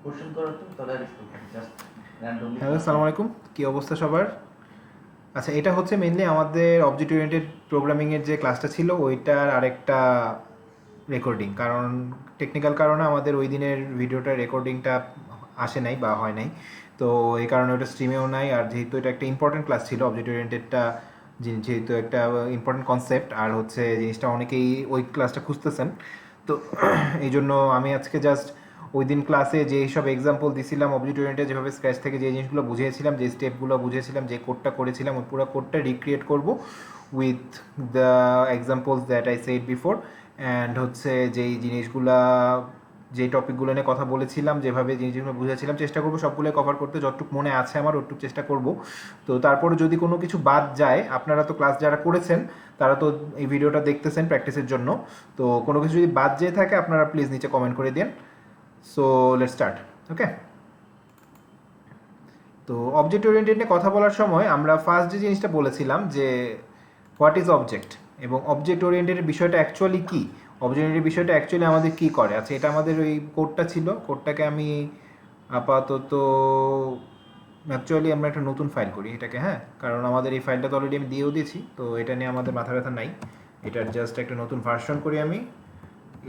Question করো তো তাহলে জাস্ট র্যান্ডমলি। হ্যালো, আসসালামু আলাইকুম। কী অবস্থা সবার? আচ্ছা, এটা হচ্ছে মেনলি আমাদের অবজেক্ট ওরিয়েন্টেড প্রোগ্রামিংয়ের যে ক্লাসটা ছিল ওইটার আরেকটা রেকর্ডিং। কারণ টেকনিক্যাল কারণে আমাদের ওই দিনের ভিডিওটার রেকর্ডিংটা আসে নাই বা হয় নাই, তো এই কারণে ওটা স্ট্রিমেও নাই। আর যেহেতু এটা একটা ইম্পর্টেন্ট ক্লাস ছিল, অবজেক্ট ওরিয়েন্টেডটা যেহেতু একটা ইম্পর্টেন্ট কনসেপ্ট, আর হচ্ছে জিনিসটা অনেকেই ওই ক্লাসটা খুঁজতেছেন, তো এই জন্য আমি আজকে জাস্ট ওই দিন ক্লাসে যেই সব এক্সাম্পল দিছিলাম অবজেক্ট ওরিয়েন্টেড, যেভাবে স্ক্র্যাচ থেকে যে জিনিসগুলো বুঝিয়েছিলাম, যে স্টেপগুলো বুঝিয়েছিলাম, যে কোডটা করেছিলাম, ওই পুরো কোডটা রিক্রিয়েট করব with the examples that I said before. And হচ্ছে যেই জিনিসগুলা, যে টপিকগুলো নিয়ে কথা বলেছিলাম, যেভাবে জিনিসগুলো বুঝেছিলাম, চেষ্টা করবো সবগুলো কভার করতে, যতটুকু মনে আছে আমার ওটুকু চেষ্টা করব। তো তারপরে যদি কোনো কিছু বাদ যায়, আপনারা তো ক্লাস যারা করেছেন তারা তো এই ভিডিওটা দেখতেছেন প্র্যাকটিসের জন্য, তো কোনো কিছু যদি বাদ যেয়ে থাকে আপনারা প্লিজ নিচে কমেন্ট করে দিন। So let's start. ওকে, তো অবজেক্ট ওরিয়েন্টেড নিয়ে কথা বলার সময় আমরা ফার্স্ট যে জিনিসটা বলেছিলাম যে হোয়াট ইজ অবজেক্ট, এবং অবজেক্ট ওরিয়েন্টেড বিষয়টা অ্যাকচুয়ালি কী, অবজেক্ট ওরিয়েন্টেড বিষয়টা অ্যাকচুয়ালি আমাদের কী করে। আচ্ছা, এটা আমাদের ওই কোডটা ছিল, কোডটাকে আমি আপাতত অ্যাকচুয়ালি আমরা একটা নতুন ফাইল করি এটাকে, হ্যাঁ, কারণ আমাদের এই ফাইলটা তো অলরেডি আমি দিয়েও দিয়েছি, তো এটা নিয়ে আমাদের মাথা ব্যথা নাই। এটার জাস্ট একটা নতুন ভার্সন করি আমি,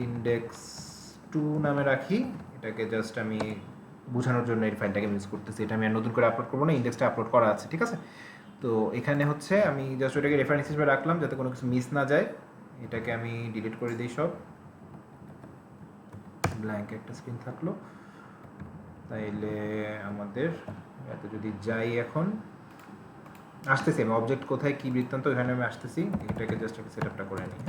index2 নামে রাখি। এটাকে জাস্ট আমি বোঝানোর জন্য এই ফাইলটাকে ইউজ করতেছি, এটা আমি আর নতুন করে আপলোড করবো না, ইন্ডেক্সটা আপলোড করা আছে, ঠিক আছে। তো এখানে হচ্ছে আমি জাস্ট ওটাকে রেফারেন্স হিসেবে রাখলাম যাতে কোনো কিছু মিস না যায়। এটাকে আমি ডিলিট করে দিই, সব ব্ল্যাঙ্ক একটা স্ক্রিন থাকলো। তাইলে আমাদের এত যদি যাই, এখন আসতেছি আমি অবজেক্ট কোথায় কী বৃত্তান্ত, এখানে আমি আসতেছি। এটাকে জাস্ট একটা সেট আপটা করে নিই।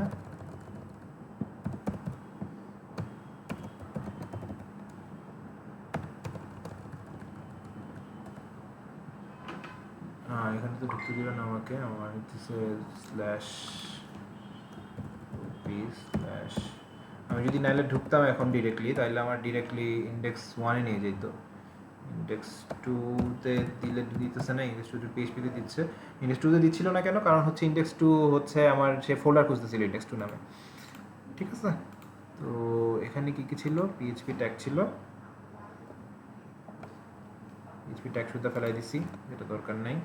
হ্যাঁ, এখানে তো ঢুকতে দিল না আমাকে, আমার হচ্ছে স্ল্যাশ স্ল্যাশ, আমি যদি নাইলে ঢুকতাম এখন ডিরেক্টলি, তাহলে আমার ডিরেক্টলি index1-এ নিয়ে যেত। index2-তে দিতেছে না, index2 পিএইচপিতে দিচ্ছে। index2-তে দিচ্ছিল না কেন? কারণ হচ্ছে index2 হচ্ছে আমার সে ফোল্ডার খুঁজতেছিল index2 নামে, ঠিক আছে। তো এখানে কি কি ছিল? পিএইচপি ট্যাগ ছিল, পিএইচপি ট্যাগ শুদ্ধ ফেলাই দিছি, এটা দরকার নাই।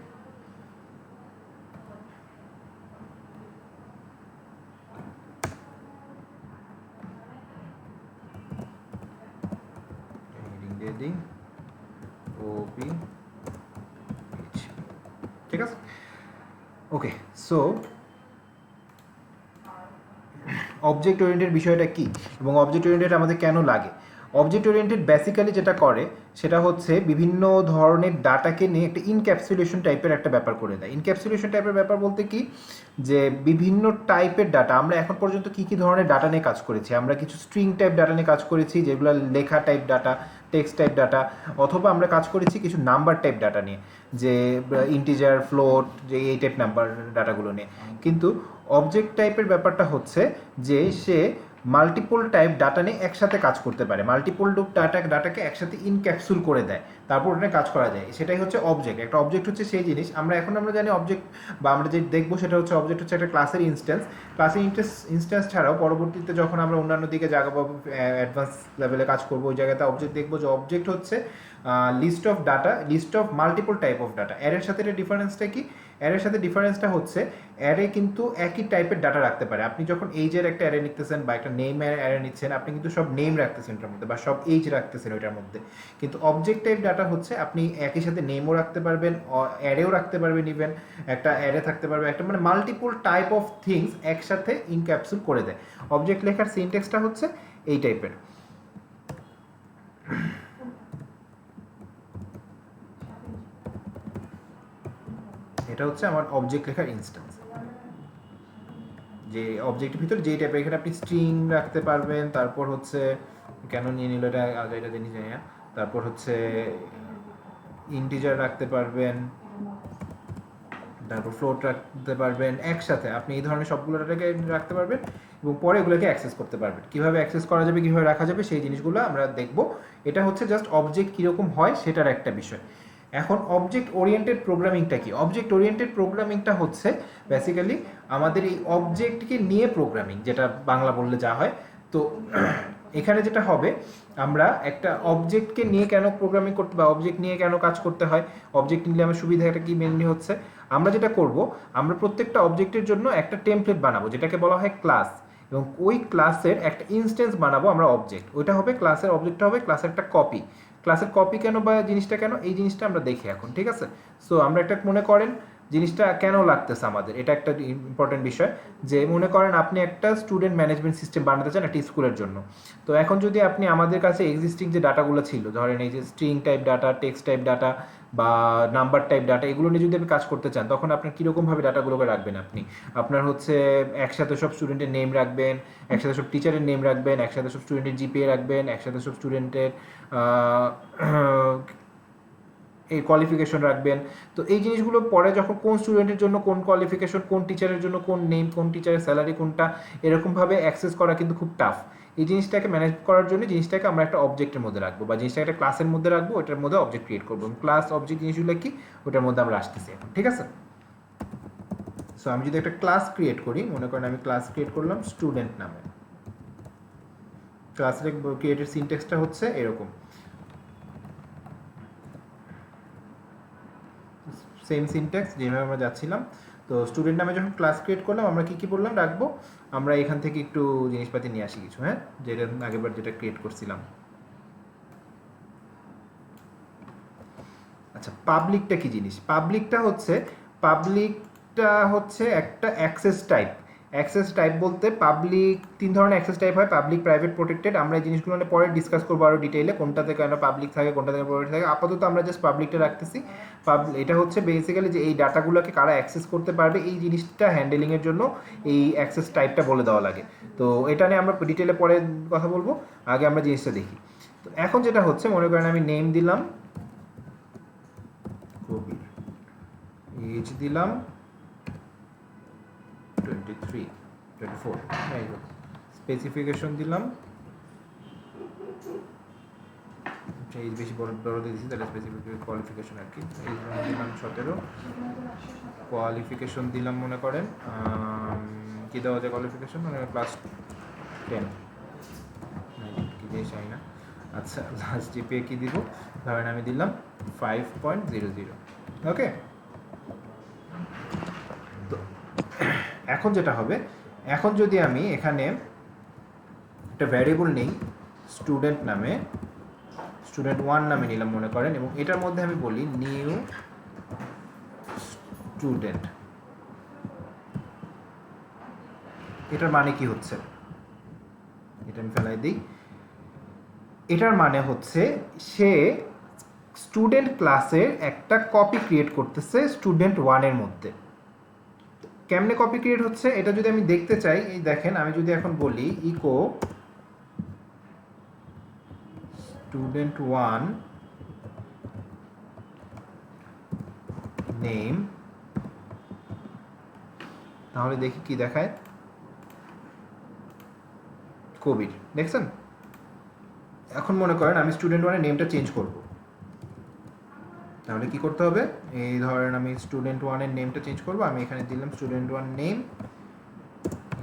দিয়ে দিই ওপি, ঠিক আছে। ওকে, সো অবজেক্ট ওরিয়েন্টেড বিষয়টা কী এবং অবজেক্ট ওরিয়েন্টেড আমাদের কেন লাগে? অবজেক্ট ওরিয়েন্টেড বেসিক্যালি যেটা করে সেটা হচ্ছে বিভিন্ন ধরনের ডাটাকে নিয়ে একটা ইনক্যাপসুলেশন টাইপের একটা ব্যাপার করে দেয়। ইনক্যাপসুলেশন টাইপের ব্যাপার বলতে কি, যে বিভিন্ন টাইপের ডাটা, আমরা এখন পর্যন্ত কী কী ধরনের ডাটা নিয়ে কাজ করেছি, আমরা কিছু স্ট্রিং টাইপ ডাটা নিয়ে কাজ করেছি, যেগুলো লেখা type data, text type data, অথবা আমরা কাজ করেছি কিছু নাম্বার টাইপ ডাটা নিয়ে, যে ইন্টিজার, ফ্লোট, যে এই টাইপ নাম্বার ডাটাগুলো নিয়ে। কিন্তু অবজেক্ট টাইপের ব্যাপারটা হচ্ছে যে সে মাল্টিপল টাইপ ডাটা নিয়ে একসাথে কাজ করতে পারে, মাল্টিপল ডাটাকে একসাথে ইনক্যাপসুল করে দেয়, তারপর ওটা কাজ করা যায়, সেটাই হচ্ছে অবজেক্ট। একটা অবজেক্ট হচ্ছে সেই জিনিস, আমরা জানি অবজেক্ট, বা আমরা যে দেখবো সেটা হচ্ছে অবজেক্ট হচ্ছে একটা ক্লাসের ইনস্ট্যান্স। ক্লাসের ইনস্ট্যান্স ছাড়াও পরবর্তীতে যখন আমরা অন্যান্য দিকে জায়গাবো, অ্যাডভান্স লেভেলে কাজ করবো, ওই জায়গাতে অবজেক্ট দেখবো যে অবজেক্ট হচ্ছে list of data, list of multiple type of data. অ্যারের সাথে এটা ডিফারেন্সটা কি? অ্যারের সাথে ডিফারেন্সটা হচ্ছে অ্যারে কিন্তু একই টাইপের ডাটা রাখতে পারে। আপনি যখন এইজের একটা অ্যারে নিতেছেন বা একটা নেম অ্যারে নিচ্ছেন, আপনি কিন্তু সব নেম রাখতেছেন ওটার মধ্যে, বা সব এইজ রাখতেছেন ওইটার মধ্যে। কিন্তু অবজেক্ট টাইপ ডাটা হচ্ছে আপনি একই সাথে নেমও রাখতে পারবেন, অ্যারেও রাখতে পারবেন, ইভেন একটা অ্যারে থাকতে পারবে, একটা মানে মাল্টিপল টাইপ অফ থিংস একসাথে ইনক্যাপসুল করে দেয়। অবজেক্ট লেখার সিনট্যাক্সটা হচ্ছে এই টাইপের। এটা হচ্ছে আমার অবজেক্ট লেখার ইনস্ট্যান্স, যে অবজেক্টের ভিতরে যেই টাইপের, এখানে আপনি স্ট্রিং রাখতে পারবেন, তারপর হচ্ছে কেন নিয়ে নিল এটা আগে, এটা জানি জানি না, তারপর হচ্ছে ইন্টিজার রাখতে পারবেন, তারপর ফ্লোট রাখতে পারবেন, একসাথে আপনি এই ধরনের সবগুলো ডাটাকে রাখতে পারবেন, এবং পরে এগুলোকে অ্যাক্সেস করতে পারবেন। কীভাবে অ্যাক্সেস করা যাবে, কীভাবে রাখা যাবে, সেই জিনিসগুলো আমরা দেখব। এটা হচ্ছে জাস্ট অবজেক্ট কীরকম হয় সেটার একটা বিষয়। এখন অবজেক্ট ওরিয়েন্টেড প্রোগ্রামিংটা কি? অবজেক্ট ওরিয়েন্টেড প্রোগ্রামিংটা হচ্ছে বেসিক্যালি আমাদের এই অবজেক্টকে নিয়ে প্রোগ্রামিং, যেটা বাংলা বললে যা হয়। তো এখানে যেটা হবে, আমরা একটা অবজেক্টকে নিয়ে কেন প্রোগ্রামিং করতে বা অবজেক্ট নিয়ে কেন কাজ করতে হয়, অবজেক্ট নিলে আমার সুবিধাটা কি মেনলি হচ্ছে, আমরা যেটা করব, আমরা প্রত্যেকটা অবজেক্টের জন্য একটা টেমপ্লেট বানাবো যেটাকে বলা হয় ক্লাস, এবং ওই ক্লাসের একটা ইনস্ট্যান্স বানাবো আমরা অবজেক্ট, ওইটা হবে ক্লাসের, অবজেক্টটা হবে ক্লাসের একটা কপি। ক্লাসের কপি কেন বা জিনিসটা কেন, এই জিনিসটা আমরা দেখি এখন, ঠিক আছে? সো আমরা একটা মনে করেন জিনিসটা কেন লাগতেছে আমাদের, এটা একটা ইম্পর্টেন্ট বিষয়, যে মনে করেন আপনি একটা স্টুডেন্ট ম্যানেজমেন্ট সিস্টেম বানাতে চান একটা স্কুলের জন্য। তো এখন যদি আপনি আমাদের কাছে এক্সিস্টিং যে ডাটাগুলো ছিল, ধরেন এই যে string type data, text type data বা নাম্বার টাইপ ডাটা, এগুলো নিয়ে যদি আপনি কাজ করতে চান, তখন আপনার কীরকমভাবে ডাটাগুলোকে রাখবেন আপনি? আপনার হচ্ছে একসাথে সব স্টুডেন্টের নেম রাখবেন, একসাথে সব টিচারের নেম রাখবেন, একসাথে সব স্টুডেন্টের জিপিএ রাখবেন, একসাথে সব স্টুডেন্টের এই কোয়ালিফিকেশন রাখবেন। তো এই জিনিসগুলো পরে যখন কোন স্টুডেন্টের জন্য কোন কোয়ালিফিকেশন, কোন টিচারের জন্য কোন নেম, কোন টিচারের স্যালারি কোনটা, এরকমভাবে অ্যাক্সেস করা কিন্তু খুব টাফ। এই জিনিসটাকে ম্যানেজ করার জন্য জিনিসটাকে আমরা একটা অবজেক্টের মধ্যে রাখবো, বা জিনিসটাকে একটা ক্লাসের মধ্যে রাখবো, ওটার মধ্যে অবজেক্ট ক্রিয়েট করবো। ক্লাস অবজেক্ট জিনিসগুলো কি, ওটার মধ্যে আমরা আসতেছি এখন, ঠিক আছে? সো আমি যদি একটা ক্লাস ক্রিয়েট করি, মনে করেন আমি ক্লাস ক্রিয়েট করলাম স্টুডেন্ট নামে। ক্লাসের ক্রিয়েটের সিনট্যাক্সটা হচ্ছে এরকম, সেম সিনট্যাক্স যেভাবে আমরা যাচ্ছিলাম। তো স্টুডেন্ট নামে যখন ক্লাস ক্রিয়েট করলাম, আমরা কী কী বললাম রাখবো, আমরা এখান থেকে একটু জিনিসপাতি নিয়ে আসি কিছু, হ্যাঁ, যেটা আগেরবার যেটা ক্রিয়েট করছিলাম। আচ্ছা, পাবলিকটা কি জিনিস? পাবলিকটা হচ্ছে একটা অ্যাক্সেস টাইপ। অ্যাক্সেস টাইপ বলতে পাবলিক, তিন ধরনের অ্যাক্সেস টাইপ হয়, পাবলিক, প্রাইভেট, প্রোটেক্টেড। আমরা এই জিনিসগুলো নিয়ে পরে ডিসকাস করবো আরও ডিটেইলে, কোনটা থেকে কেন পাবলিক থাকে, কোনটা থেকে প্রাইভেট থাকে। আপাতত আমরা জাস্ট পাবলিকটা রাখতেছি। এটা হচ্ছে বেসিক্যালি যে এই ডাটাগুলোকে কারা অ্যাক্সেস করতে পারবে, এই জিনিসটা হ্যান্ডেলিংয়ের জন্য এই অ্যাক্সেস টাইপটা বলে দেওয়া লাগে। তো এটা নিয়ে আমরা ডিটেইলে পরে কথা বলবো, আগে আমরা জিনিসটা দেখি। তো এখন যেটা হচ্ছে, মনে করেন আমি নেম দিলাম কবির, এজ দিলাম 23, 24, স্পেসিফিকেশন দিলাম, এই বেশি বড় দিয়ে দিচ্ছি, তাহলে স্পেসিফিক কোয়ালিফিকেশন আর কি, এই দিলাম 17, কোয়ালিফিকেশন দিলাম মনে করেন কী দেওয়া যায় কোয়ালিফিকেশন, মানে ক্লাস 10, কি দিয়ে চাই না। আচ্ছা, লাস্ট জিপিএ কী দিব, ধরেন আমি দিলাম 5.00, ওকে? তো এখন যেটা হবে, এখন যদি আমি এখানে একটা ভ্যারিয়েবল নেই স্টুডেন্ট নামে, স্টুডেন্ট 1 নামে নিলাম মনে করেন, এবং এটার মধ্যে আমি বলি নিউ স্টুডেন্ট, এটার মানে কি হচ্ছে, এটা আমি ফেলাই দিই। এটার মানে হচ্ছে সে স্টুডেন্ট ক্লাসের একটা কপি ক্রিয়েট করতেছে স্টুডেন্ট 1 এর মধ্যে। কেমনে কপি ক্রিয়েট হচ্ছে এটা যদি আমি দেখতে চাই, এই দেখেন, আমি যদি এখন বলি ইকো স্টুডেন্ট 1 নেম, তাহলে দেখি কি দেখায়, কবির, দেখছেন? এখন মনে করেন আমি স্টুডেন্ট 1 এর নেমটা চেঞ্জ করব, তাহলে কি করতে হবে, এই ধরেন আমি স্টুডেন্ট 1 এর নেমটা চেঞ্জ করব, আমি এখানে দিলাম student 1 name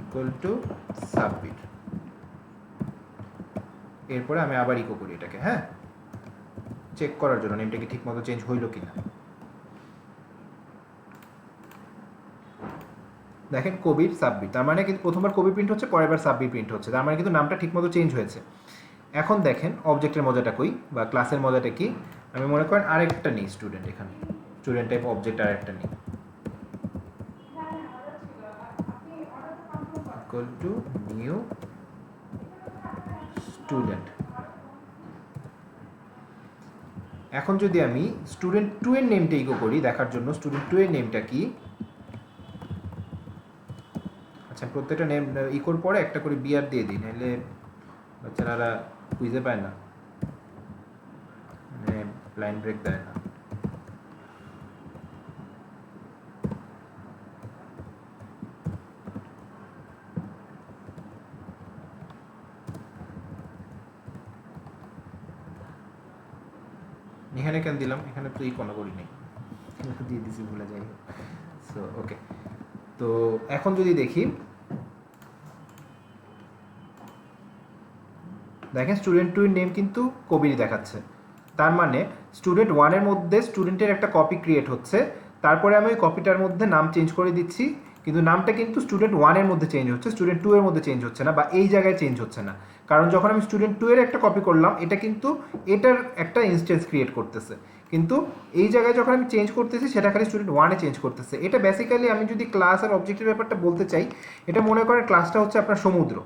equal to submit, এরপরে আমি আবার ইকো করি এটাকে, হ্যাঁ, চেক করার জন্য নেমটা কি ঠিকমতো চেঞ্জ হইল কিনা। দেখেন কবির সাবমিট, তার মানে কিন্তু প্রথমবার কবি প্রিন্ট হচ্ছে, পরের বার সাবমিট প্রিন্ট হচ্ছে, তার মানে কিন্তু নামটা ঠিকমতো চেঞ্জ হয়েছে। এখন দেখেন অবজেক্টের মজাটা কই, বা ক্লাসের মজাটা কি, আমি মনে করেন আরেকটা নিই স্টুডেন্ট, এখানে স্টুডেন্ট টাইপ অবজেক্ট আরেকটা নিই, ইকুয়াল টু নিউ স্টুডেন্ট। এখন যদি আমি স্টুডেন্ট 2 এর নেমটা ইকো করি দেখার জন্য স্টুডেন্ট 2 এর নেমটা কি, আচ্ছা প্রত্যেকটা নেম ইকোর পরে একটা করে বিআর দিয়ে দিই, নাহলে বাচ্চারা বুঝতে পায় না, মানে লাইন ব্রেক দেয় না। এখানে কেন দিলাম, এখানে তো ইকো করি নেই, দিয়ে দিছি ভুলে যাই। সো ওকে, তো এখন যদি দেখি দেখেন স্টুডেন্ট 2 এর নেম কিন্তু কবির দেখাচ্ছে, তার মানে স্টুডেন্ট 1 এর মধ্যে স্টুডেন্টের একটা কপি ক্রিয়েট হচ্ছে, তারপরে আমি ওই কপিটার মধ্যে নাম চেঞ্জ করে দিচ্ছি, কিন্তু নামটা কিন্তু স্টুডেন্ট 1 এর মধ্যে চেঞ্জ হচ্ছে, স্টুডেন্ট 2 এর মধ্যে চেঞ্জ হচ্ছে না, বা এই জায়গায় চেঞ্জ হচ্ছে না। কারণ যখন আমি স্টুডেন্ট 2 এর একটা কপি করলাম, এটা কিন্তু এটার একটা ইনস্ট্যান্স ক্রিয়েট করতেছে, কিন্তু এই জায়গায় যখন আমি চেঞ্জ করতেছি সেটা খালি স্টুডেন্ট 1 এ চেঞ্জ করতেছে। এটা বেসিক্যালি আমি যদি ক্লাস আর অবজেক্টের ব্যাপারটা বলতে চাই, এটা মনে করেন ক্লাসটা হচ্ছে আপনার সমুদ্র,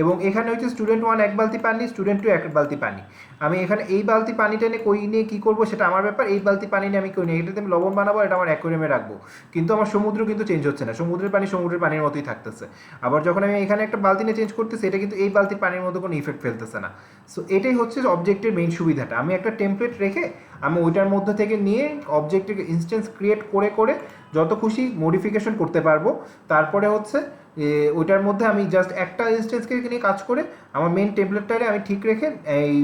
এবং এখানে হচ্ছে স্টুডেন্ট 1 এক বালতি পানি, স্টুডেন্ট 2 এক বালতি পানি। আমি এখানে এই বালতি পানিটা নিয়ে কই নিয়ে কী করবো সেটা আমার ব্যাপার, এই বালতি পানি নিয়ে আমি কই নিয়ে এটাতে আমি লবণ বানাবো, এটা আমার অ্যাকোয়ারিয়ামে রাখবো, কিন্তু আমার সমুদ্র কিন্তু চেঞ্জ হচ্ছে না, সমুদ্রের পানি সমুদ্রের পানির মতোই থাকতেছে। আবার যখন আমি এখানে একটা বালতি নিয়ে চেঞ্জ করতেছি, এটা কিন্তু এই বালতির পানির মতো কোনো ইফেক্ট ফেলতেছে না। সো এটাই হচ্ছে অবজেক্টের মেইন সুবিধাটা, আমি একটা টেমপ্লেট রেখে আমি ওইটার মধ্যে থেকে নিয়ে অবজেক্টের ইনস্ট্যান্স ক্রিয়েট করে করে যত খুশি মডিফিকেশন করতে পারবো। তারপরে হচ্ছে ওইটার মধ্যে আমি জাস্ট একটা ইনস্ট্যান্সকে নিয়ে কাজ করে আমার মেইন টেমপ্লেটটারে আমি ঠিক রেখে এই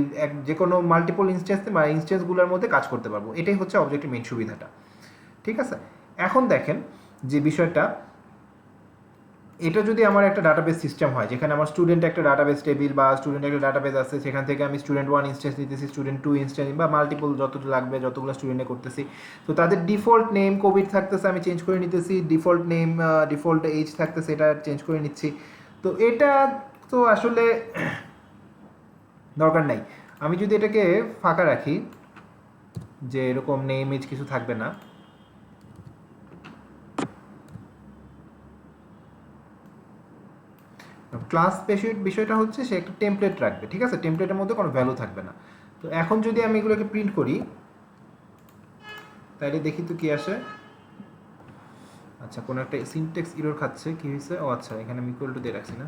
যে কোনো মাল্টিপল ইনস্ট্যান্সে বা ইনস্ট্যান্সগুলোর মধ্যে কাজ করতে পারবো। এটাই হচ্ছে অবজেক্টের মেইন সুবিধাটা। ঠিক আছে, এখন দেখেন যে বিষয়টা, এটা যদি আমার একটা ডাটাবেস সিস্টেম হয়, যেখানে আমার স্টুডেন্ট একটা ডাটাবেস টেবিল বা স্টুডেন্ট একটা ডাটাবেস আছে, সেখান থেকে আমি স্টুডেন্ট 1 ইনস্ট্যান্স নিতেছি, স্টুডেন্ট 2 ইনস্ট্যান্স বা মাল্টিপল যতটা লাগবে যতগুলো স্টুডেন্টে করতেছি, তো তাদের ডিফল্ট নেম কোভিড থাকতেছে, আমি চেঞ্জ করে নিতেছি, ডিফল্ট নেম ডিফল্ট এজ থাকতেছে, এটা চেঞ্জ করে নিচ্ছি। তো এটা তো আসলে দরকার নাই। আমি যদি এটাকে ফাঁকা রাখি, যে এরকম নেম এজ কিছু থাকবে না, ক্লাস বিষয়টা হচ্ছে সে একটা টেমপ্লেট রাখবে, ঠিক আছে, টেমপ্লেটের মধ্যে কোনো ভ্যালু থাকবে না। তো এখন যদি আমি এগুলোকে প্রিন্ট করি, তাইলে দেখি তো কি আসে। আচ্ছা, কোনো একটা সিনট্যাক্স এরর খাচ্ছে, কি হয়েছে? ও আচ্ছা, এখানে আমি ইকুয়াল টু দিয়ে রাখছি না,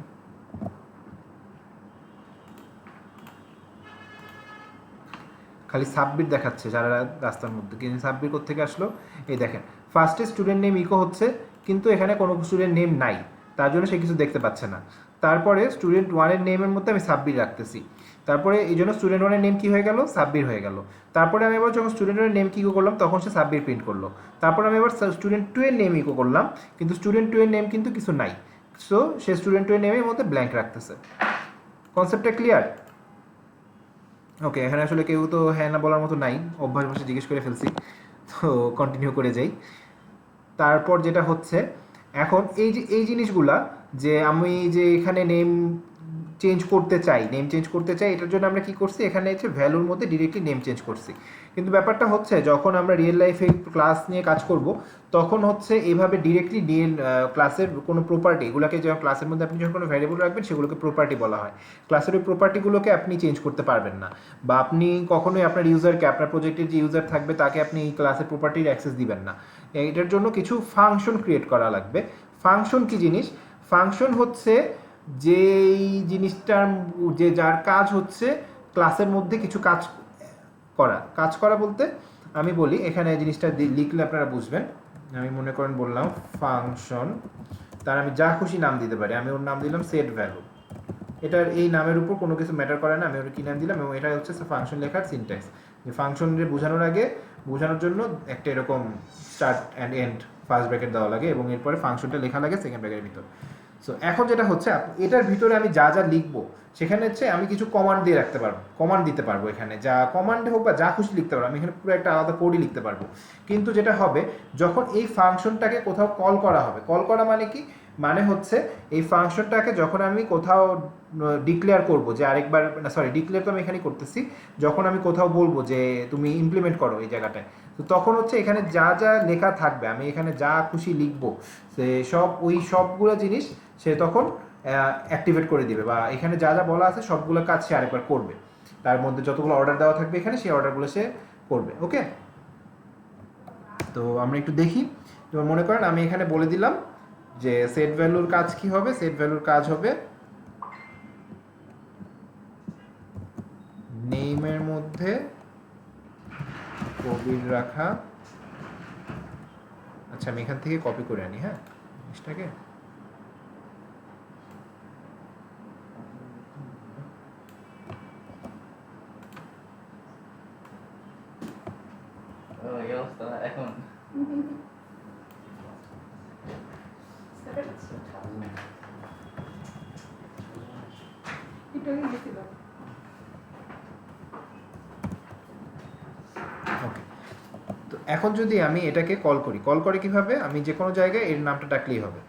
খালি সাবমিট দেখাচ্ছে যারা রাস্তার মধ্যে, কিন্তু সাবমিট কোত্থেকে আসলো? এই দেখেন, ফার্স্টে স্টুডেন্ট নেম ইকো হচ্ছে, কিন্তু এখানে কোনো স্টুডেন্ট নেম নাই, তার জন্য সে কিছু দেখতে পাচ্ছে না। তারপরে স্টুডেন্ট 1 এর নেমের মধ্যে আমি সাবমিট রাখতেছি, তারপরে এই জন্য স্টুডেন্ট 1 এর নেম কী হয়ে গেল? সাবমিট হয়ে গেল। তারপরে আমি এবার যখন স্টুডেন্ট 1 এর নেম কি ইকো করলাম, তখন সে সাবমিট প্রিন্ট করলো। তারপরে আমি এবার স্টুডেন্ট 2 এর নেম ইকো করলাম, কিন্তু স্টুডেন্ট 2 এর নেম কিন্তু কিছু নাই, সো সে স্টুডেন্ট 2 এর নেমের মধ্যে ব্ল্যাঙ্ক রাখতেছে। কনসেপ্টটা ক্লিয়ার? ওকে, এখানে আসলে কেউ তো হ্যাঁ না বলার মতো নাই, অভ্যাস বসে জিজ্ঞেস করে ফেলছি, তো কন্টিনিউ করে যাই। তারপর যেটা হচ্ছে, এখন এই জিনিসগুলা, যে আমি যে এখানে নেম চেঞ্জ করতে চাই, এটার জন্য আমরা কি করছি, এখানে হচ্ছে ভ্যালুর মধ্যে ডিরেক্টলি নেম চেঞ্জ করছি। কিন্তু ব্যাপারটা হচ্ছে যখন আমরা রিয়েল লাইফে ক্লাস নিয়ে কাজ করব, তখন হচ্ছে এইভাবে ডিরেক্টলি ক্লাসের কোনো প্রপার্টি, এগুলোকে যখন ক্লাসের মধ্যে আপনি যখন কোনো ভ্যারিয়েবল রাখবেন, সেগুলোকে প্রপার্টি বলা হয়। ক্লাসের ওই প্রপার্টিগুলোকে আপনি চেঞ্জ করতে পারবেন না, বা আপনি কখনোই আপনার ইউজারকে, আপনার প্রজেক্টের যে ইউজার থাকবে তাকে আপনি এই ক্লাসের প্রপার্টির অ্যাক্সেস দিবেন না। এটার জন্য কিছু ফাংশন ক্রিয়েট করা লাগবে। ফাংশন কি জিনিস? ফাংশন হচ্ছে যেই জিনিসটার, যে যার কাজ হচ্ছে ক্লাসের মধ্যে কিছু কাজ করা বলতে আমি বলি, এখানে জিনিসটা লিখলে আপনারা বুঝবেন। আমি মনে করেন বললাম ফাংশন, তার আমি যা খুশি নাম দিতে পারি, আমি ওর নাম দিলাম সেট ভ্যালু। এটার এই নামের উপর কোনো কিছু ম্যাটার করে না, আমি ওর কী নাম দিলাম, এবং এটা হচ্ছে ফাংশন লেখার সিনট্যাক্স। যে ফাংশনকে বোঝানোর জন্য একটা এরকম start and end first bracket দেওয়া লাগে, এবং এরপরে ফাংশনটা লেখা লাগে সেকেন্ড ব্র্যাকেটের ভিতর। সো এখন যেটা হচ্ছে, এটার ভিতরে আমি যা যা লিখবো, সেখানে হচ্ছে আমি কিছু কমান্ড দিয়ে রাখতে পারবো, কমান্ড দিতে পারবো, এখানে যা কমান্ড হোক বা যা খুশি লিখতে পারবো, আমি এখানে পুরো একটা আলাদা কোডই লিখতে পারবো। কিন্তু যেটা হবে, যখন এই ফাংশনটাকে কোথাও কল করা হবে, কল করা মানে কি, মানে হচ্ছে এই ফাংশনটাকে যখন আমি কোথাও ডিক্লেয়ার করবো, যে আরেকবার, না সরি, ডিক্লেয়ার তো আমি এখানে করতেছি, যখন আমি কোথাও বলবো যে তুমি ইমপ্লিমেন্ট করো এই জায়গাটায়, তো তখন হচ্ছে এখানে যা যা লেখা থাকবে, আমি এখানে যা খুশি লিখবো, সে সবগুলো জিনিস সে তখন অ্যাক্টিভেট করে দিবে, বা এখানে যা যা বলা আছে সবগুলো কাজ সে আরেকবার করবে, তার মধ্যে যতগুলো অর্ডার দেওয়া থাকবে এখানে, সেই অর্ডারগুলো সে করবে। ওকে, তো আমরা একটু দেখি। যেমন মনে করেন আমি এখানে বলে দিলাম যে সেট ভ্যালুর কাজ কি হবে, সেট ভ্যালুর কাজ হবে নেমের মধ্যে কবির রাখা। আচ্ছা, আমি এখান থেকে কপি করে আনি, হ্যাঁ, জিনিসটাকে। এই অবস্থা এখন। এখন যদি আমি এটাকে কল করে কিভাবে, আমি যে কোনো জায়গায় এর নামটা ডাকলেই হবে।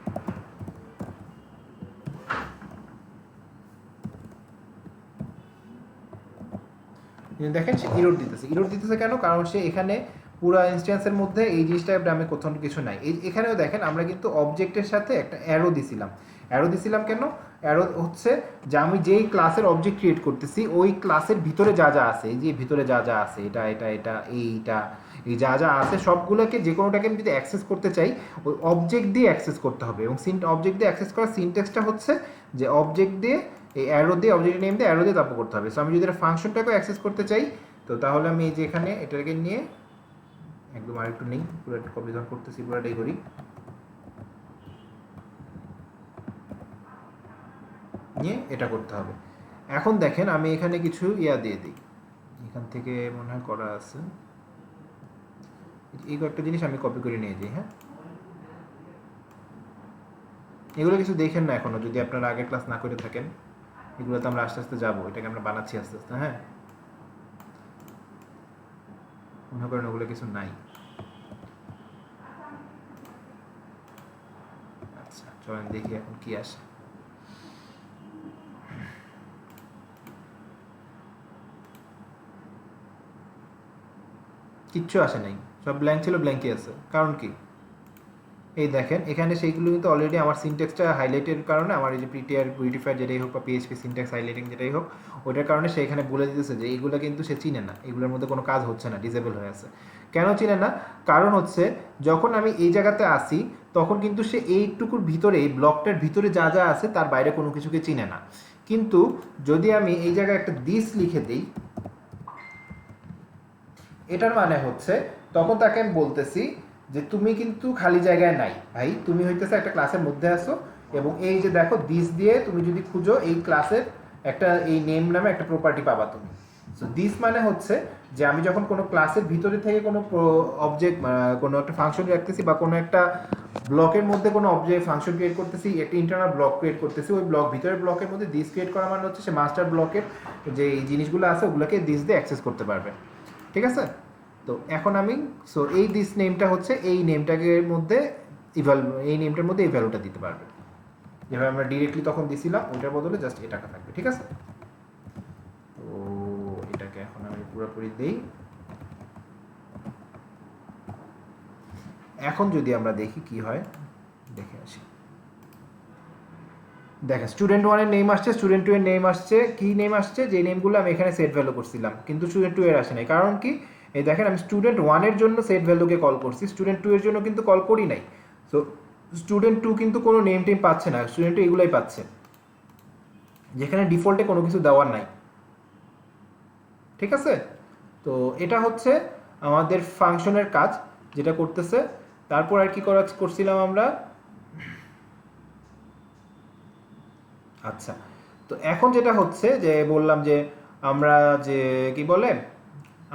দেখেন সে ইরোর দিতেছে কেন? কারণ সে এখানে পুরো ইনস্ট্যান্সের মধ্যে এই জিনিসটা আমি কোথাও কিছু নাই। এখানেও দেখেন আমরা কিন্তু অবজেক্টের সাথে একটা অ্যারো দিছিলাম কেন? অ্যারো হচ্ছে যে আমি যেই ক্লাসের অবজেক্ট ক্রিয়েট করতেছি ওই ক্লাসের ভিতরে যা যা আছে, এই যে ভিতরে যা যা আছে, এটা এই যা যা আছে সবগুলোকে যে কোনোটাকে আমি যদি অ্যাক্সেস করতে চাই ওই অবজেক্ট দিয়ে অ্যাক্সেস করতে হবে। এবং অবজেক্ট দিয়ে অ্যাক্সেস করার সিনট্যাক্সটা হচ্ছে যে অবজেক্ট দিয়ে এই অ্যারো দিয়ে অবজেক্ট নেম দিয়ে অ্যারো দিয়ে তারপর করতে হবে। সো আমি যদি এটা ফাংশনটাকে অ্যাক্সেস করতে চাই তো তাহলে আমি এই যে এখানে এটাকে নিয়ে একদম আরেকটু নেই, পুরো একটা কপি যখন করতেছি পুরোটাই করি, নিয়ে এটা করতে হবে। এখন দেখেন আমি এখানে কিছু দিয়ে দিই, এখান থেকে মনে হয় করা আছে, এই কয়েকটা জিনিস আমি কপি করে নিয়ে যাই। হ্যাঁ, এগুলো কিছু দেখেন না এখনো, যদি আপনারা আগের ক্লাস না করে থাকেন, এগুলোতে আমরা আস্তে আস্তে যাবো, এটাকে আমরা বানাচ্ছি আস্তে আস্তে। হ্যাঁ, মনে করেন ওগুলো কিছু নাই। আচ্ছা চলেন দেখি এখন কি আসে। কিচ্ছু আসে নাই, সব ব্ল্যাঙ্ক ছিল, ব্ল্যাঙ্কই আছে। কারণ কি? এই দেখেন এখানে সেইগুলো কিন্তু অলরেডি আমার সিনট্যাক্সটা হাইলাইটের কারণে, আমার এই যে প্রিটিআর বিউটিফায়ার যেটাই হোক বা পিএইচপি সিনট্যাক্স হাইলাইটিং যেটাই হোক, ওটার কারণে সে এখানে বলে দিতেছে যে এইগুলো কিন্তু সে চিনে না, এগুলোর মধ্যে কোনো কাজ হচ্ছে না, ডিসেবল হয়ে আছে। কেন চিনে না? কারণ হচ্ছে যখন আমি এই জায়গাতে আসি তখন কিন্তু সে এইটুকুর ভিতরে, এই ব্লকটার ভিতরে যা যা আছে তার বাইরে কোনো কিছুকে চিনে না। কিন্তু যদি আমি এই জায়গায় একটা দিস লিখে দিই, এটার মানে হচ্ছে তখন তাকে আমি বলতেছি যে তুমি কিন্তু খালি জায়গায় নাই ভাই, তুমি হইতেছে একটা ক্লাসের মধ্যে আসো এবং এই যে দেখো দিস দিয়ে তুমি যদি খুঁজো এই ক্লাসের একটা এই নেম নামে একটা প্রপার্টি পাবা তুমি। সো দিস মানে হচ্ছে যে আমি যখন কোনো ক্লাসের ভিতরে থেকে কোনো অবজেক্ট, কোনো একটা ফাংশন রাখতেছি বা কোনো একটা ব্লকের মধ্যে কোনো অবজেক্ট ফাংশন ক্রিয়েট করতেছি, একটা ইন্টারনাল ব্লক ক্রিয়েট করতেছি, ওই ব্লক ভিতরের ব্লকের মধ্যে দিস ক্রিয়েট করা মানে হচ্ছে সে মাস্টার ব্লকের যে এই জিনিসগুলো আছে ওগুলোকে দিস দিয়ে অ্যাক্সেস করতে পারবে। ঠিক আছে? তো এখন আমি এই দিস নেমটা হচ্ছে এই নেমটাকে মধ্যে এই নেমটার মধ্যে এই ভ্যালুটা দিতে পারবে, যেভাবে আমরা ডিরেক্টলি তখন দিছিলাম ওইটার বদলে জাস্ট এটা থাকবে। ঠিক আছে? তো এটাকে এখন আমি পুরোপুরি দেই। এখন যদি আমরা দেখি কি হয়, দেখে আসি। দেখেন স্টুডেন্ট 1 এর নেম আসছে, স্টুডেন্ট 2 এর নেম আসছে। কি নেম আসছে? যে নেমগুলো আমি এখানে সেট ভ্যালু করছিলাম, কিন্তু স্টুডেন্ট 2 এর আসে নাই। কারণ কি? এই দেখেন আমি স্টুডেন্ট 1 এর জন্য সেট ভ্যালুকে কল করছি, স্টুডেন্ট 2 এর জন্য কিন্তু কল করি নাই। সো স্টুডেন্ট 2 কিন্তু কোনো নেম টেম পাচ্ছে না, স্টুডেন্ট 2 এগুলাই পাচ্ছে, যেখানে ডিফল্টে কোনো কিছু দেওয়ার নাই। ঠিক আছে? তো এটা হচ্ছে আমাদের ফাংশনের কাজ যেটা করতেছে। তারপর আর কি করছিলাম আমরা? আচ্ছা, তো এখন যেটা হচ্ছে যে বললাম যে আমরা যে কি বলে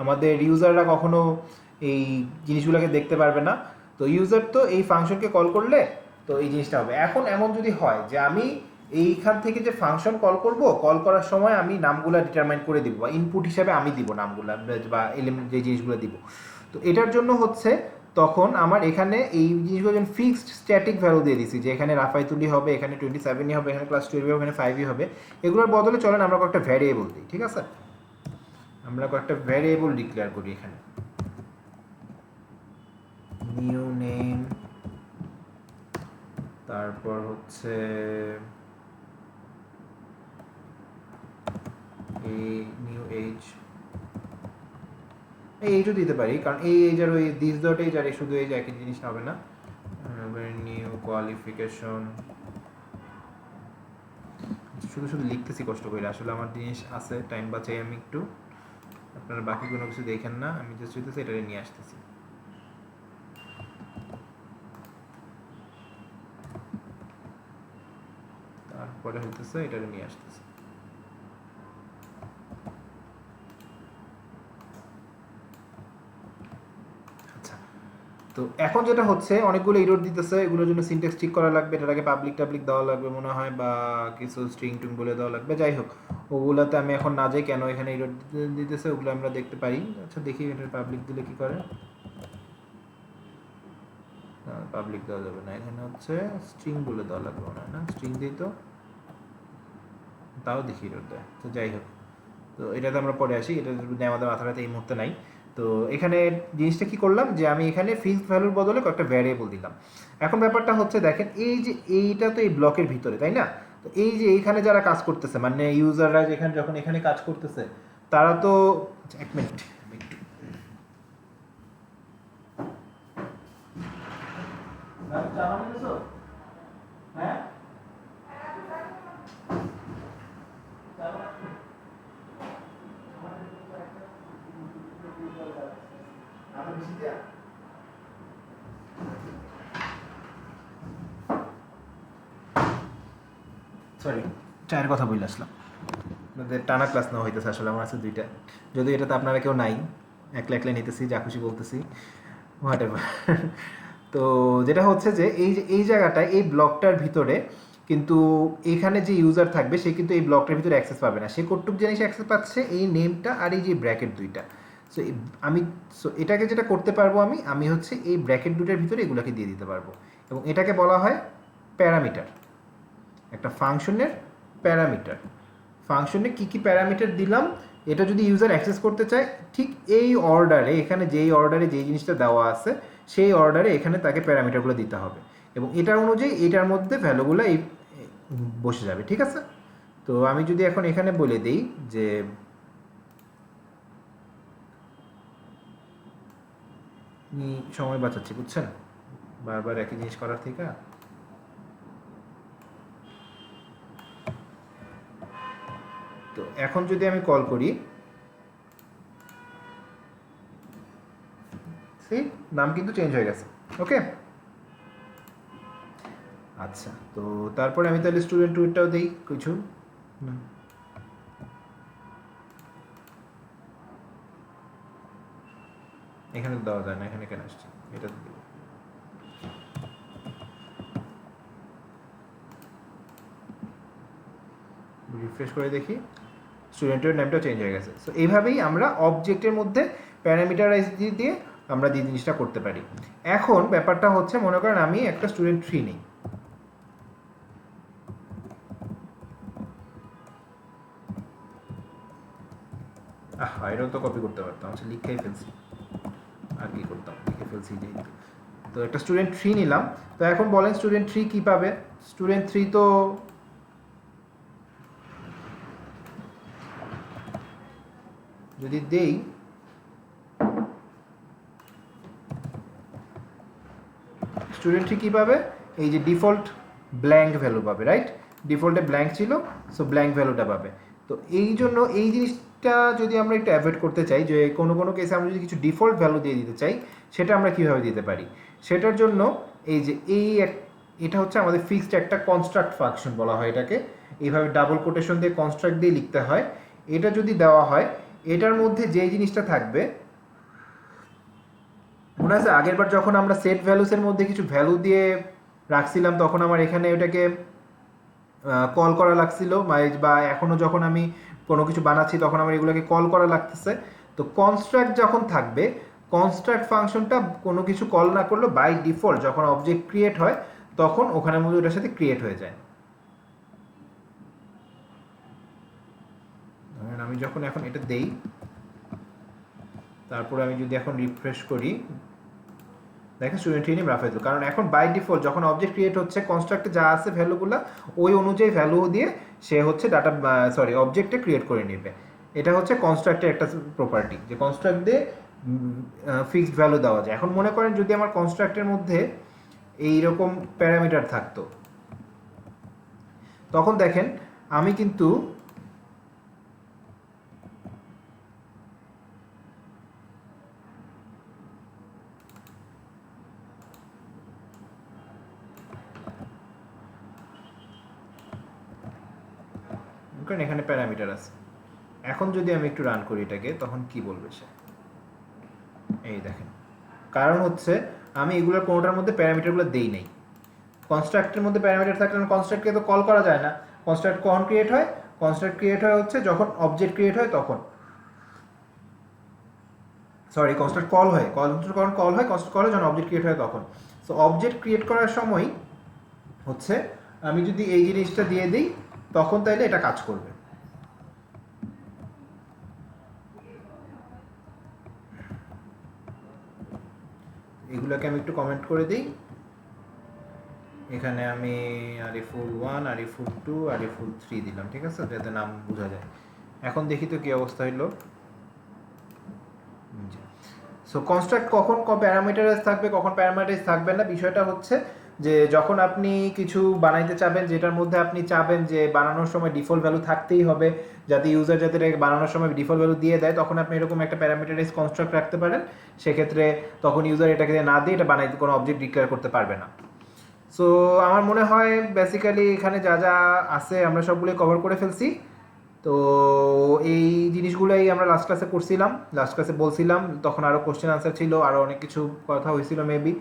আমাদের ইউজাররা কখনো এই জিনিসগুলোকে দেখতে পারবে না। তো ইউজার তো এই ফাংশনকে কল করলে তো এই জিনিসটা হবে। এখন এমন যদি হয় যে আমি এইখান থেকে যে ফাংশন কল করব, কল করার সময় আমি নামগুলো ডিটারমাইন করে দিব বা ইনপুট হিসাবে আমি দিব নামগুলো বা এলিমেন্ট যে জিনিসগুলো দিব। তো এটার জন্য হচ্ছে তখন আমার এখানে এই জিনিসগুলো যখন ফিক্সড স্ট্যাটিক ভ্যালু দিয়ে দিছি যে এখানে রাফাইতুলি হবে, এখানে 27ই হবে, এখানে ক্লাস 12 হবে, এখানে 5ই হবে, এগুলোর বদলে চলেন আমরা কয়েকটা ভ্যারিয়েবল দিই। ঠিক আছে? আমরা কয়েকটা ভ্যারিয়েবল ডিক্লেয়ার করি এখানে। নিউ নেম, তারপর হচ্ছে এই নিউ এজ, এই এইজও দিতে পারি, কারণ এই এজ আর ওই দিস ডট এজ আর শুধু এজ একই জিনিস হবে না। নিউ কোয়ালিফিকেশন, শুধু শুধু লিখতেছি কষ্ট করে, আসলে আমার জিনিস আছে, টাইম বাঁচাই আমি একটু, আপনারা বাকি কোনো কিছু দেখেন না, আমি জাস্ট হইতেছে এটা নিয়ে আসতেছি। তারপরে হইতেছে এটা নিয়ে আসতেছি। তো এখন যেটা হচ্ছে অনেকগুলো এরর দিতেছে, এগুলোর জন্য সিনট্যাক্স ঠিক করা লাগবে, এটার আগে পাবলিক টাবলিক দেওয়া লাগবে মনে হয়, বা কিছু স্ট্রিং টুং বলে দেওয়া লাগবে। যাই হোক, ওগুলোতে আমি এখন না যাই, কেন এখানে এরর দিতেছে ওগুলো আমরা দেখতে পারি। আচ্ছা দেখি এটার পাবলিক দিলে কি করে। পাবলিক দেওয়া যাবে না, এখানে হচ্ছে স্ট্রিং বলে দেওয়া লাগবে মনে হয় না, স্ট্রিং দিই তো তাও দেখি এরর দেয়। তো যাই হোক, তো এটাতে আমরা পরে আসি, এটা যদি আমাদের মাথাটাতে এই মুহূর্তে নাই। তো এখানে জিনিসটা কি করলাম যে আমি এখানে ফিক্সড ভ্যালুর বদলে কয়েকটা ভ্যারিয়েবল দিলাম। এখন ব্যাপারটা হচ্ছে দেখেন, এই যে এইটা তো এই ব্লকের ভিতরে, তাই না? তো এই যে এইখানে যারা কাজ করতেছে, মানে ইউজাররা যেখানে যখন এখানে কাজ করতেছে, তারা তো এক মিনিট হ্যাঁ সরি, চায়ের কথা বলে আসলাম। আপনাদের টানা ক্লাস নেওয়া হইতেছে, আসলে আমার আছে দুইটা, যদি এটাতে আপনারা কেউ নাই, একলা একলা নিতেছি, যা খুশি বলতেছি, হোয়াট এভার। তো যেটা হচ্ছে যে এই জায়গাটায় এই ব্লকটার ভিতরে কিন্তু এখানে যে ইউজার থাকবে সে কিন্তু এই ব্লকটার ভিতরে অ্যাক্সেস পাবে না। সে কতটুক জিনিস অ্যাক্সেস পাচ্ছে, এই নেমটা আর এই যে ব্র্যাকেট দুইটা। সো এটাকে যেটা করতে পারবো আমি হচ্ছে এই ব্র্যাকেট দুটার ভিতরে এগুলোকে দিয়ে দিতে পারবো, এবং এটাকে বলা হয় প্যারামিটার। একটা ফাংশনের প্যারামিটার, ফাংশনে কী কী প্যারামিটার দিলাম, এটা যদি ইউজার অ্যাক্সেস করতে চায় ঠিক এই অর্ডারে, এখানে যেই অর্ডারে যেই জিনিসটা দেওয়া আছে সেই অর্ডারে এখানে তাকে প্যারামিটারগুলো দিতে হবে, এবং এটার অনুযায়ী এটার মধ্যে ভ্যালুগুলো এই বসে যাবে। ঠিক আছে? তো আমি যদি এখন এখানে বলে দিই যে সময় বাঁচাচ্ছি, বুঝছেন, বারবার একই জিনিস করার থেকে। তো এখন যদি আমি কল করি, নাম কিন্তু চেঞ্জ হয়ে গেছে। ওকে, আচ্ছা, তো তারপরে আমি তাহলে স্টুডেন্ট টুইটটাও দিই কিছু না, এখানে দেওয়া যায় না, এখানে কেন আসছে, এটা দেবো। রিফ্রেশ করে দেখি, স্টুডেন্টের নেমটা চেঞ্জ হয়ে গেছে। সো এইভাবেই আমরা অবজেক্টের মধ্যে প্যারামিটারাইজ দিয়ে আমরা এই জিনিসটা করতে পারি। এখন ব্যাপারটা হচ্ছে, মনে করেন আমি একটা স্টুডেন্ট 3 নিই, এটাও তো কপি করতে পারতাম, আচ্ছা লিখেই ফেলছি, আর কি করতাম, লিখে ফেলছি যেহেতু। তো একটা স্টুডেন্ট 3 নিলাম। তো এখন বলেন স্টুডেন্ট 3 কী পাবে? স্টুডেন্ট 3 তো যদি দেই, স্টুডেন্ট 3 কী পাবে? এই যে ডিফল্ট ব্ল্যাঙ্ক ভ্যালু পাবে, রাইট? ডিফল্টে ব্ল্যাঙ্ক ছিল, সো ব্ল্যাঙ্ক ভ্যালুটা পাবে। তো এই জন্য এই জিনিসটা যদি আমরা একটু অ্যাভয়েড করতে চাই, যে কোনো কোনো কেসে আমরা যদি কিছু ডিফল্ট ভ্যালু দিয়ে দিতে চাই, সেটা আমরা কীভাবে দিতে পারি? সেটার জন্য এই যে এটা হচ্ছে আমাদের ফিক্সড একটা কনস্ট্রাক্ট ফাংশন বলা হয় এটাকে, এইভাবে ডাবল কোটেশন দিয়ে কনস্ট্রাক্ট দিয়ে লিখতে হয়। এটা যদি দেওয়া হয়, এটার মধ্যে যে জিনিসটা থাকবে, মনে আছে আগের বার যখন আমরা সেট ভ্যালুসের মধ্যে কিছু ভ্যালু দিয়ে রাখছিলাম, তখন আমার এখানে ওটাকে কল করা লাগছিল, বা এখনও যখন আমি কোনো কিছু বানাচ্ছি তখন আমার এগুলোকে কল করা লাগতেছে। তো কনস্ট্রাক্ট যখন থাকবে, কনস্ট্রাক্ট ফাংশনটা কোনো কিছু কল না করলেও বাই ডিফল্ট যখন অবজেক্ট ক্রিয়েট হয় তখন ওখানের মধ্যে ওটার সাথে ক্রিয়েট হয়ে যায়। আমি যখন এখন এটা দেই, তারপরে আমি যদি এখন রিফ্রেশ করি, দেখেন স্টুডেন্ট নেম রাফেজুল, কারণ এখন বাই ডিফল্ট যখন অবজেক্ট ক্রিয়েট হচ্ছে, কনস্ট্রাক্টে যা আছে ভ্যালুগুলো ওই অনুযায়ী ভ্যালু দিয়ে সে হচ্ছে অবজেক্টে ক্রিয়েট করে নেবে। এটা হচ্ছে কনস্ট্রাক্টের একটা প্রপার্টি, যে কনস্ট্রাক্ট দিয়ে ফিক্সড ভ্যালু দেওয়া যায়। এখন মনে করেন যদি আমার কনস্ট্রাক্টের মধ্যে এইরকম প্যারামিটার থাকতো, তখন দেখেন আমি কিন্তু কারণ এখানে প্যারামিটার আছে। এখন যদি আমি একটু রান করি এটাকে, তখন কি বলবে সে? এই দেখেন, কারণ হচ্ছে আমি এগুলোর কোনোটার মধ্যে প্যারামিটারগুলো দেই নাই। কনস্ট্রাক্টের মধ্যে প্যারামিটার থাকলে কনস্ট্রাক্টকে তো কল করা যায় না। কনস্ট্রাক্ট কখন ক্রিয়েট হয়? কনস্ট্রাক্ট ক্রিয়েট হয় হচ্ছে যখন অবজেক্ট ক্রিয়েট হয় তখন, কনস্ট্রাক্ট কল হয়, কনস্ট্রাক্ট কল হয় যখন অবজেক্ট ক্রিয়েট হয় তখন। সো অবজেক্ট ক্রিয়েট করার সময় হচ্ছে আমি যদি এই জিনিসটা দিয়ে দিই তখন তাইলে এটা কাজ করবে। এগুলোকে আমি একটু কমেন্ট করে দিই। এখানে আমি আরিফুল 1, আরিফুল 2, আরিফুল 3 দিলাম, ঠিক আছে, যাতে নাম বোঝা যায়। এখন দেখি তো কি অবস্থা হইলো। সো কনস্ট্রাক্ট কখন প্যারামিটারাইজ থাকবে, কখন প্যারামিটারাইজ থাকবে না, বিষয়টা হচ্ছে যে যখন আপনি কিছু বানাইতে চাবেন যেটার মধ্যে আপনি চাবেন যে বানানোর সময় ডিফল্ট ভ্যালু থাকতেই হবে, যাতে ইউজার যাতে বানানোর সময় ডিফল্ট ভ্যালু দিয়ে দেয়, তখন আপনি এরকম একটা প্যারামিটারাইজ কনস্ট্রাক্ট রাখতে পারেন। সেক্ষেত্রে তখন ইউজার এটাকে না দিয়ে এটা বানাইতে কোনো অবজেক্ট ডিক্লেয়ার করতে পারবে না। সো আমার মনে হয় বেসিক্যালি এখানে যা যা আছে আমরা সবগুলোই কভার করে ফেলছি। তো এই জিনিসগুলোই আমরা লাস্ট ক্লাসে করছিলাম, লাস্ট ক্লাসে বলছিলাম, তখন আরও কোশ্চেন আনসার ছিল, আরও অনেক কিছু কথা হয়েছিল মেবি।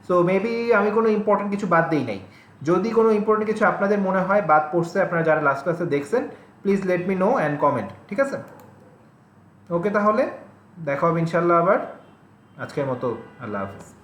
সো মেবি আমি কোনো ইম্পর্টেন্ট কিছু বাদ দিই নাই। যদি কোনো ইম্পর্টেন্ট কিছু আপনাদের মনে হয় বাদ পড়ছে, আপনারা যারা লাস্ট ক্লাসে দেখছেন, please let me no and comment, ঠিক আছে? ওকে, তাহলে দেখা হবে ইনশাল্লাহ আবার। আজকের মতো আল্লাহ হাফিজ।